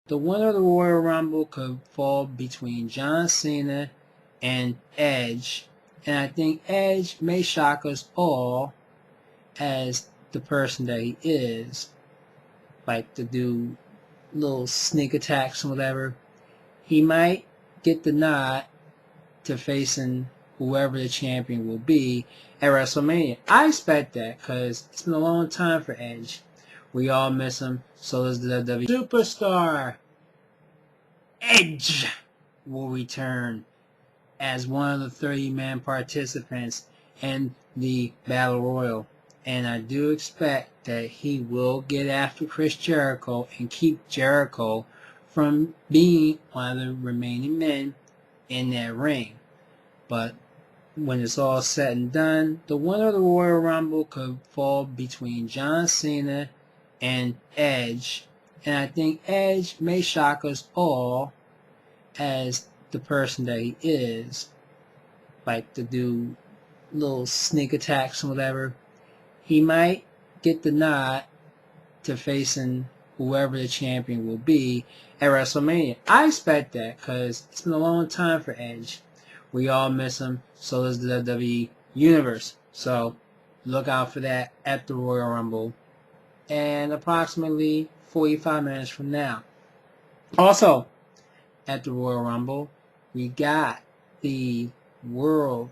the winner of the Royal Rumble could fall between John Cena and Edge. And I think Edge may shock us all as the person that he is. Like to do little sneak attacks and whatever. He might get the nod to facing whoever the champion will be at WrestleMania. I expect that because it's been a long time for Edge. We all miss him. So does the WWE superstar. Edge will return as one of the 30-man participants in the Battle Royal. And I do expect that he will get after Chris Jericho and keep Jericho from being one of the remaining men in that ring. But when it's all said and done, the winner of the Royal Rumble could fall between John Cena and Edge. And I think Edge may shock us all as the person that he is. Like to do little sneak attacks and whatever. He might get the nod to facing whoever the champion will be at WrestleMania. I expect that because it's been a long time for Edge. We all miss him. So does the WWE Universe. So look out for that at the Royal Rumble. And approximately 45 minutes from now. Also, at the Royal Rumble, we got the World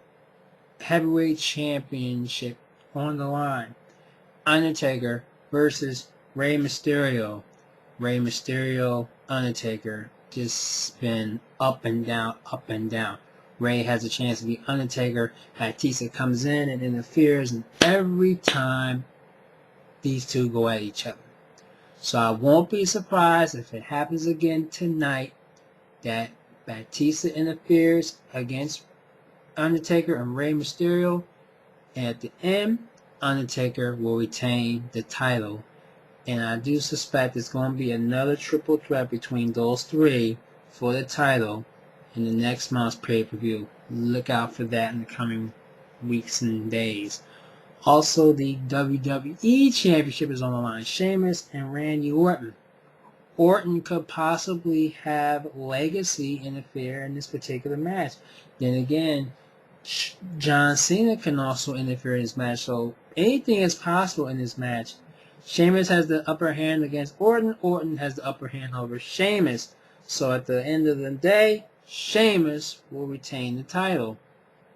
Heavyweight Championship on the line. Undertaker versus Rey Mysterio. Rey Mysterio, Undertaker, just been up and down, up and down. Rey has a chance to be Undertaker. Batista comes in and interferes, and every time these two go at each other. So I won't be surprised if it happens again tonight that Batista interferes against Undertaker and Rey Mysterio, and at the end, Undertaker will retain the title. And I do suspect it's going to be another triple threat between those three for the title in the next month's pay-per-view. Look out for that in the coming weeks and days. Also, the WWE Championship is on the line. Sheamus and Randy Orton. Orton could possibly have Legacy interfere in this particular match. Then again, John Cena can also interfere in this match. So anything is possible in this match. Sheamus has the upper hand against Orton. Orton has the upper hand over Sheamus. So at the end of the day, Sheamus will retain the title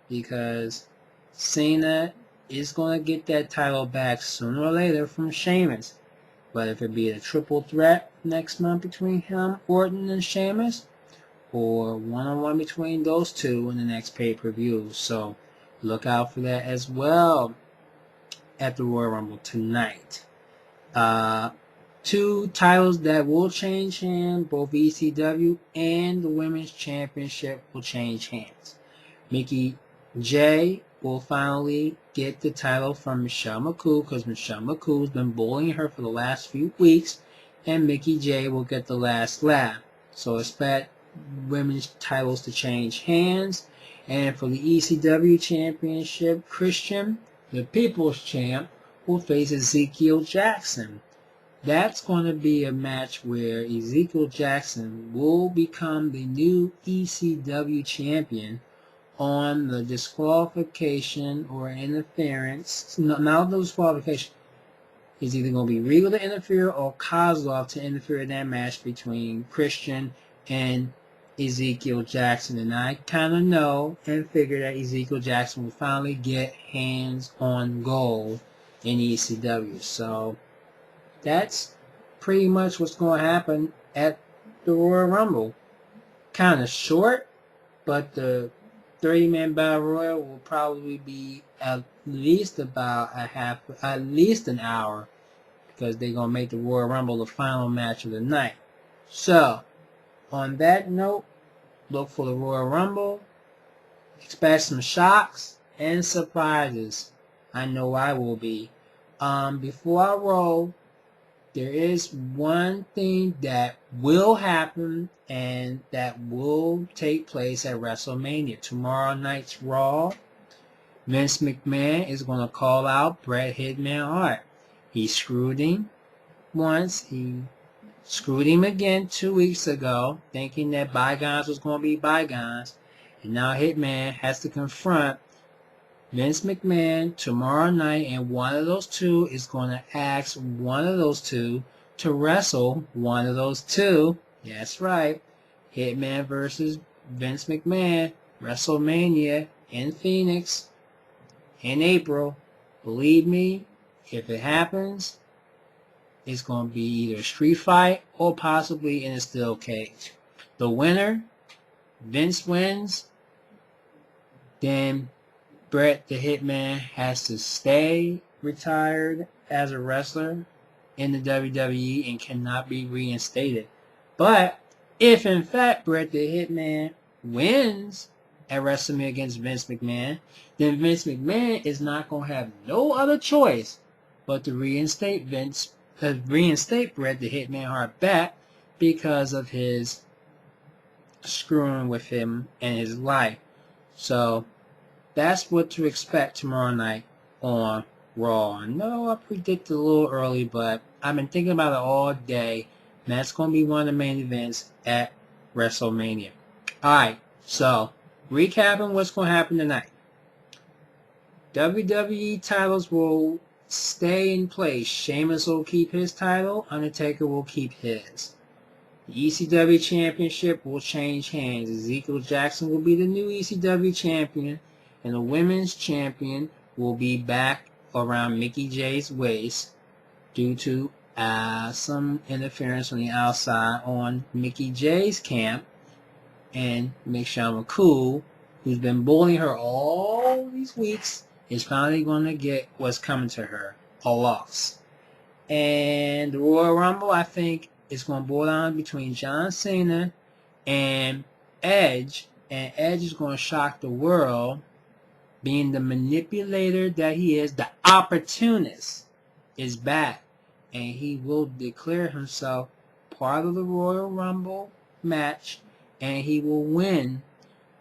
because Cena is going to get that title back sooner or later from Sheamus. But if it be a triple threat next month between him, Orton, and Sheamus, or one-on-one between those two in the next pay-per-view. So look out for that as well at the Royal Rumble tonight. Two titles that will change hands, both ECW and the Women's Championship will change hands. Mickie J will finally get the title from Michelle McCool because Michelle McCool has been bullying her for the last few weeks, and Mickie J will get the last laugh. So expect women's titles to change hands. And for the ECW Championship, Christian, the People's Champ, will face Ezekiel Jackson. That's going to be a match where Ezekiel Jackson will become the new ECW champion on the disqualification or interference. Not the disqualification. It's either going to be Regal to interfere or Kozlov to interfere in that match between Christian and Ezekiel Jackson. And I kind of know and figure that Ezekiel Jackson will finally get hands on goal in ECW. So that's pretty much what's going to happen at the Royal Rumble. Kind of short, but the 30-man Battle Royal will probably be at least about at least an hour, because they're going to make the Royal Rumble the final match of the night. So, on that note, look for the Royal Rumble. Expect some shocks and surprises. I know I will be. Before I roll, there is one thing that will happen and that will take place at WrestleMania. Tomorrow night's Raw, Vince McMahon is going to call out Bret Hitman Hart. He screwed him once. He screwed him again 2 weeks ago, thinking that bygones was going to be bygones. And now Hitman has to confront Vince McMahon tomorrow night, and one of those two is going to ask one of those two to wrestle one of those two. That's right. Hitman versus Vince McMahon, WrestleMania in Phoenix in April. Believe me, if it happens, it's going to be either a street fight or possibly in a steel cage. The winner, Vince wins, then Bret the Hitman has to stay retired as a wrestler in the WWE and cannot be reinstated. But if in fact Bret the Hitman wins at WrestleMania against Vince McMahon, then Vince McMahon is not going to have no other choice but to reinstate Bret the Hitman Hart back because of his screwing with him and his life. So that's what to expect tomorrow night on Raw. I know I predicted a little early, but I've been thinking about it all day. And that's going to be one of the main events at WrestleMania. Alright, so recapping what's going to happen tonight. WWE titles will stay in place. Sheamus will keep his title. Undertaker will keep his. The ECW Championship will change hands. Ezekiel Jackson will be the new ECW Champion. And the Women's Champion will be back around Mickie James' waist due to some interference on the outside on Mickie James' camp. And Michelle McCool, who's been bullying her all these weeks, is finally going to get what's coming to her, a loss. And the Royal Rumble, I think, is going to boil down between John Cena and Edge. And Edge is going to shock the world, being the manipulator that he is. The opportunist is back. And he will declare himself part of the Royal Rumble match. And he will win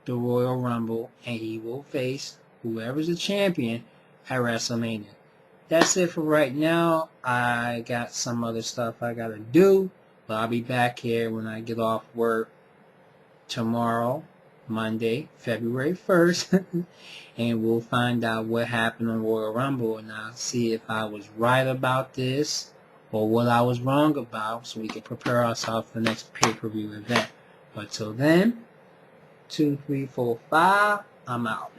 the Royal Rumble. And he will face whoever's the champion at WrestleMania. That's it for right now. I got some other stuff I gotta do, but I'll be back here when I get off work tomorrow, Monday, February 1st, and we'll find out what happened on Royal Rumble, and I'll see if I was right about this or what I was wrong about, so we can prepare ourselves for the next pay-per-view event. But till then, 2, 3, 4, 5, I'm out.